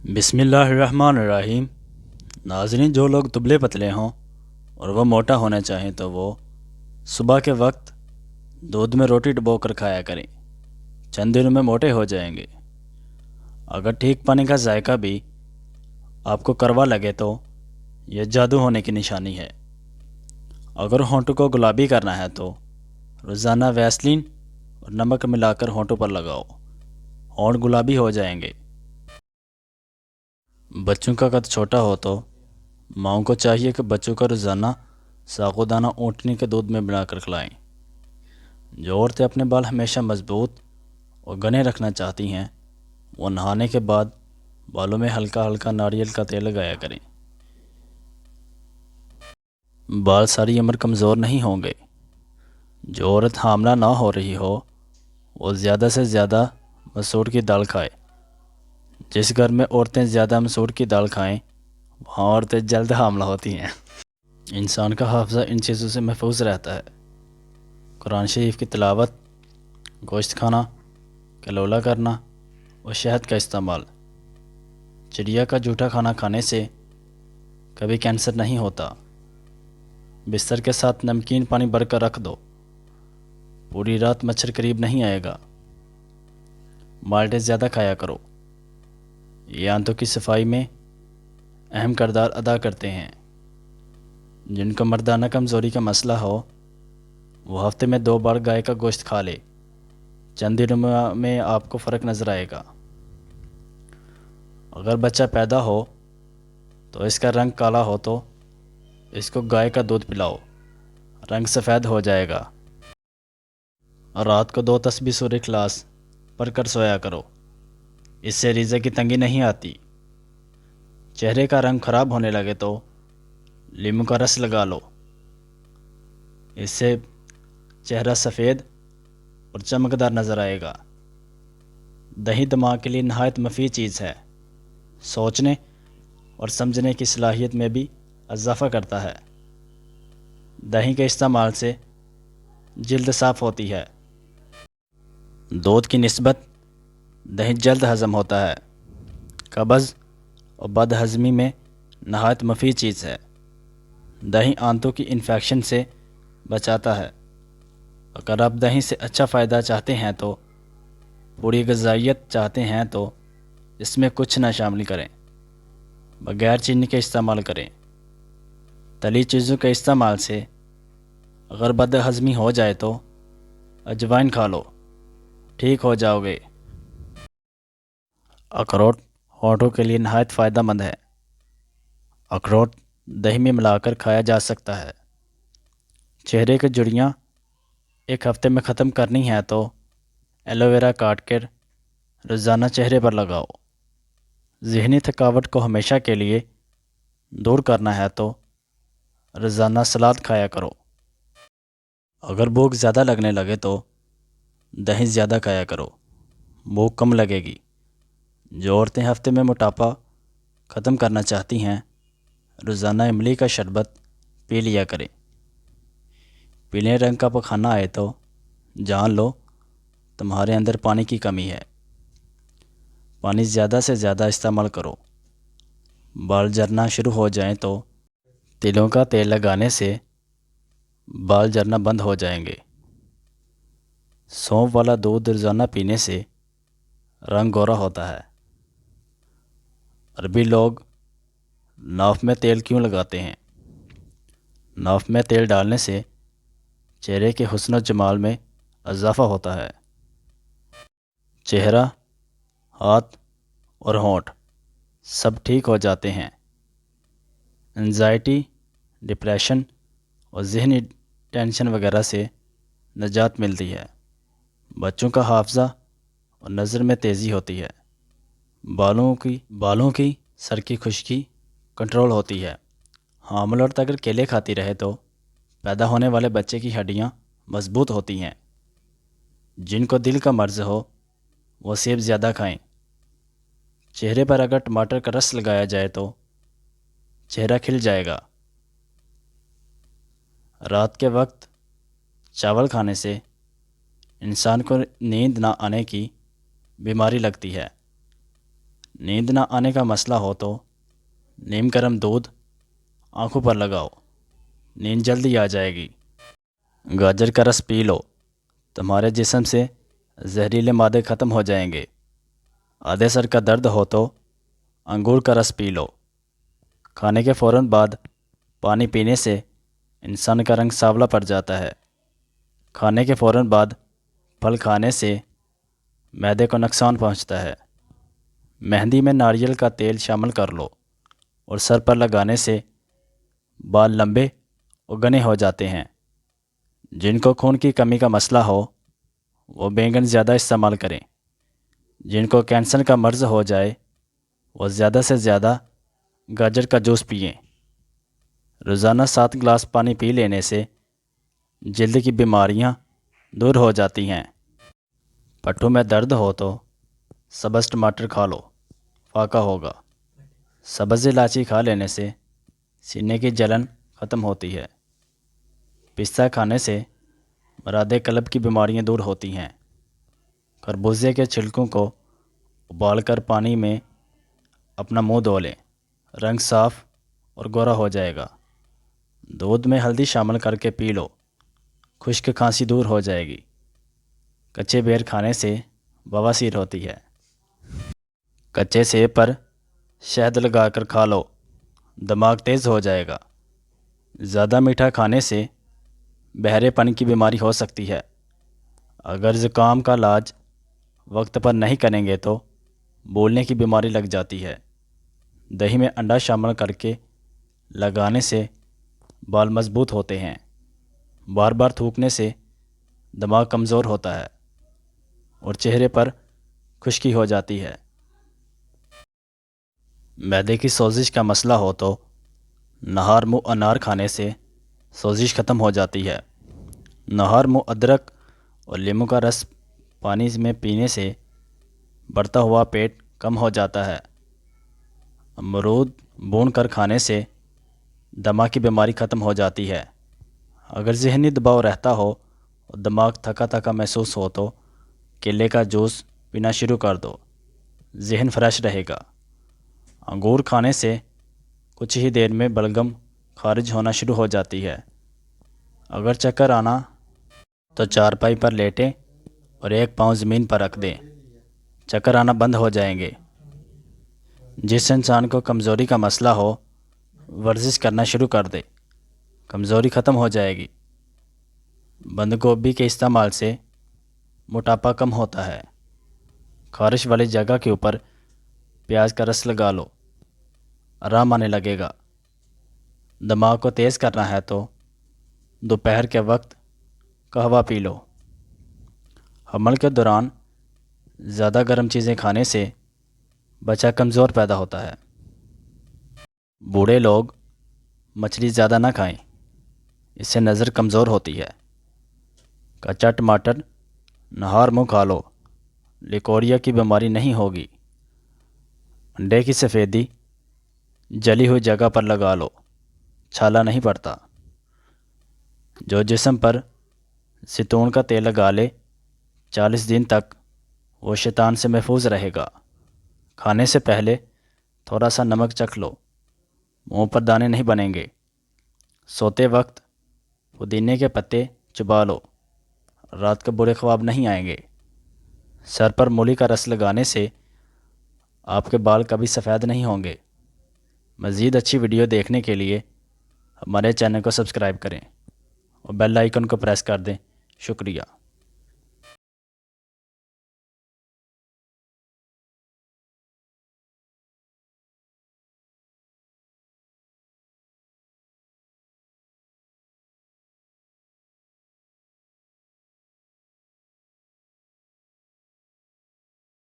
بسم اللہ الرحمن الرحیم۔ ناظرین، جو لوگ دبلے پتلے ہوں اور وہ موٹا ہونا چاہیں تو وہ صبح کے وقت دودھ میں روٹی ڈبو کر کھایا کریں، چند دنوں میں موٹے ہو جائیں گے۔ اگر ٹھیک پانی کا ذائقہ بھی آپ کو کروا لگے تو یہ جادو ہونے کی نشانی ہے۔ اگر ہونٹوں کو گلابی کرنا ہے تو روزانہ ویسلین اور نمک ملا کر ہونٹوں پر لگاؤ، ہونٹ گلابی ہو جائیں گے۔ بچوں کا قد چھوٹا ہو تو ماؤں کو چاہیے کہ بچوں کا روزانہ ساگودانہ اونٹنی کے دودھ میں بنا کر کھلائیں۔ جو عورتیں اپنے بال ہمیشہ مضبوط اور گھنے رکھنا چاہتی ہیں وہ نہانے کے بعد بالوں میں ہلکا ہلکا ناریل کا تیل لگایا کریں۔ بال ساری عمر کمزور نہیں ہوں گے۔ جو عورت حاملہ نہ ہو رہی ہو وہ زیادہ سے زیادہ مسور کی دال کھائے۔ جس گھر میں عورتیں زیادہ مسور کی دال کھائیں وہاں عورتیں جلد حاملہ ہوتی ہیں۔ انسان کا حافظہ ان چیزوں سے محفوظ رہتا ہے: قرآن شریف کی تلاوت، گوشت کھانا، کلولا کرنا اور شہد کا استعمال۔ چڑیا کا جھوٹا کھانا کھانے سے کبھی کینسر نہیں ہوتا۔ بستر کے ساتھ نمکین پانی بھر کر رکھ دو، پوری رات مچھر قریب نہیں آئے گا۔ مالٹے زیادہ کھایا کرو، یہ آنتوں کی صفائی میں اہم کردار ادا کرتے ہیں۔ جن کو مردانہ کمزوری کا مسئلہ ہو وہ ہفتے میں 2 بار گائے کا گوشت کھا لے، چند دنوں میں آپ کو فرق نظر آئے گا۔ اگر بچہ پیدا ہو تو اس کا رنگ کالا ہو تو اس کو گائے کا دودھ پلاؤ، رنگ سفید ہو جائے گا۔ رات کو 2 تسبیح سورہ اخلاص پڑھ کر سویا کرو، اس سے ریزے کی تنگی نہیں آتی۔ چہرے کا رنگ خراب ہونے لگے تو لیموں کا رس لگا لو، اس سے چہرہ سفید اور چمکدار نظر آئے گا۔ دہی دماغ کے لیے نہایت مفید چیز ہے، سوچنے اور سمجھنے کی صلاحیت میں بھی اضافہ کرتا ہے۔ دہی کے استعمال سے جلد صاف ہوتی ہے۔ دودھ کی نسبت دہی جلد ہضم ہوتا ہے، قبض اور بد ہضمی میں نہایت مفید چیز ہے۔ دہی آنتوں کی انفیکشن سے بچاتا ہے۔ اگر آپ دہی سے اچھا فائدہ چاہتے ہیں تو پوری غذائیت چاہتے ہیں تو اس میں کچھ نہ شامل کریں، بغیر چینی کے استعمال کریں۔ تلی چیزوں کے استعمال سے اگر بد ہضمی ہو جائے تو اجوائن کھا لو، ٹھیک ہو جاؤ گے۔ اخروٹ ہونٹوں کے لیے نہایت فائدہ مند ہے۔ اخروٹ دہی میں ملا کر کھایا جا سکتا ہے۔ چہرے کی جھریاں 1 ہفتے میں ختم کرنی ہے تو ایلو ویرا کاٹ کر روزانہ چہرے پر لگاؤ۔ ذہنی تھکاوٹ کو ہمیشہ کے لیے دور کرنا ہے تو روزانہ سلاد کھایا کرو۔ اگر بھوک زیادہ لگنے لگے تو دہی زیادہ کھایا کرو، بھوک کم لگے گی۔ جو عورتیں ہفتے میں موٹاپا ختم کرنا چاہتی ہیں روزانہ املی کا شربت پی لیا کریں۔ پیلے رنگ کا پخانہ آئے تو جان لو تمہارے اندر پانی کی کمی ہے۔ پانی زیادہ سے زیادہ استعمال کرو۔ بال جھڑنا شروع ہو جائیں تو تلوں کا تیل لگانے سے بال جھڑنا بند ہو جائیں گے۔ سونف والا دودھ روزانہ پینے سے رنگ گورا ہوتا ہے۔ عربی لوگ ناف میں تیل کیوں لگاتے ہیں؟ ناف میں تیل ڈالنے سے چہرے کے حسن و جمال میں اضافہ ہوتا ہے۔ چہرہ، ہاتھ اور ہونٹ سب ٹھیک ہو جاتے ہیں۔ انزائٹی، ڈپریشن اور ذہنی ٹینشن وغیرہ سے نجات ملتی ہے۔ بچوں کا حافظہ اور نظر میں تیزی ہوتی ہے۔ بالوں کی سر کی خشکی کنٹرول ہوتی ہے۔ حامل عورت اگر کیلے کھاتی رہے تو پیدا ہونے والے بچے کی ہڈیاں مضبوط ہوتی ہیں۔ جن کو دل کا مرض ہو وہ سیب زیادہ کھائیں۔ چہرے پر اگر ٹماٹر کا رس لگایا جائے تو چہرہ کھل جائے گا۔ رات کے وقت چاول کھانے سے انسان کو نیند نہ آنے کی بیماری لگتی ہے۔ نیند نہ آنے کا مسئلہ ہو تو نیم گرم دودھ آنکھوں پر لگاؤ، نیند جلدی آ جائے گی۔ گاجر کا رس پی لو، تمہارے جسم سے زہریلے مادے ختم ہو جائیں گے۔ آدھے سر کا درد ہو تو انگور کا رس پی لو، کھانے کے فوراً بعد پانی پینے سے انسان کا رنگ سانولا پڑ جاتا ہے۔ کھانے کے فوراً بعد پھل کھانے سے معدے کو نقصان پہنچتا ہے۔ مہندی میں ناریل کا تیل شامل کر لو اور سر پر لگانے سے بال لمبے اور گھنے ہو جاتے ہیں۔ جن کو خون کی کمی کا مسئلہ ہو وہ بینگن زیادہ استعمال کریں۔ جن کو کینسر کا مرض ہو جائے وہ زیادہ سے زیادہ گاجر کا جوس پئیں۔ روزانہ 7 گلاس پانی پی لینے سے جلد کی بیماریاں دور ہو جاتی ہیں۔ پٹھوں میں درد ہو تو سبز ٹماٹر کھا لو، فاقہ ہوگا۔ سبز الائچی کھا لینے سے سینے کی جلن ختم ہوتی ہے۔ پستہ کھانے سے مراد قلب کی بیماریاں دور ہوتی ہیں۔ خربوزے کے چھلکوں کو ابال کر پانی میں اپنا منہ دھو لیں، رنگ صاف اور گورا ہو جائے گا۔ دودھ میں ہلدی شامل کر کے پی لو، خشک کھانسی دور ہو جائے گی۔ کچے بیر کھانے سے بواسیر ہوتی ہے۔ کچے سیب پر شہد لگا کر کھا لو، دماغ تیز ہو جائے گا۔ زیادہ میٹھا کھانے سے بہرے پن کی بیماری ہو سکتی ہے۔ اگر زکام کا علاج وقت پر نہیں کریں گے تو بولنے کی بیماری لگ جاتی ہے۔ دہی میں انڈا شامل کر کے لگانے سے بال مضبوط ہوتے ہیں۔ بار بار تھوکنے سے دماغ کمزور ہوتا ہے اور چہرے پر خشکی ہو جاتی ہے۔ معدے کی سوزش کا مسئلہ ہو تو نہار منہ انار کھانے سے سوزش ختم ہو جاتی ہے۔ نہار منہ ادرک اور لیموں کا رس پانی میں پینے سے بڑھتا ہوا پیٹ کم ہو جاتا ہے۔ امرود بھون کر کھانے سے دمہ کی بیماری ختم ہو جاتی ہے۔ اگر ذہنی دباؤ رہتا ہو اور دماغ تھکا تھکا محسوس ہو تو کیلے کا جوس پینا شروع کر دو، ذہن فریش رہے گا۔ انگور کھانے سے کچھ ہی دیر میں بلغم خارج ہونا شروع ہو جاتی ہے۔ اگر چکر آنا تو چارپائی پر لیٹیں اور ایک پاؤں زمین پر رکھ دیں، چکر آنا بند ہو جائیں گے۔ جس انسان کو کمزوری کا مسئلہ ہو ورزش کرنا شروع کر دے، کمزوری ختم ہو جائے گی۔ بند گوبھی کے استعمال سے موٹاپا کم ہوتا ہے۔ خارش والی جگہ کے اوپر پیاز کا رس لگا لو، آرام آنے لگے گا۔ دماغ کو تیز کرنا ہے تو دوپہر کے وقت قہوہ پی لو۔ حمل کے دوران زیادہ گرم چیزیں کھانے سے بچہ کمزور پیدا ہوتا ہے۔ بوڑھے لوگ مچھلی زیادہ نہ کھائیں، اس سے نظر کمزور ہوتی ہے۔ کچا ٹماٹر نہار منہ کھا لو، لیکوریا کی بیماری نہیں ہوگی۔ انڈے کی سفیدی جلی ہوئی جگہ پر لگا لو، چھالا نہیں پڑتا۔ جو جسم پر زیتون کا تیل لگا لے 40 دن تک وہ شیطان سے محفوظ رہے گا۔ کھانے سے پہلے تھوڑا سا نمک چکھ لو، منہ پر دانے نہیں بنیں گے۔ سوتے وقت پودینے کے پتے چبا لو، رات کو برے خواب نہیں آئیں گے۔ سر پر مولی کا رس لگانے سے آپ کے بال کبھی سفید نہیں ہوں گے۔ مزید اچھی ویڈیو دیکھنے کے لیے ہمارے چینل کو سبسکرائب کریں اور بیل آئیکن کو پریس کر دیں۔ شکریہ۔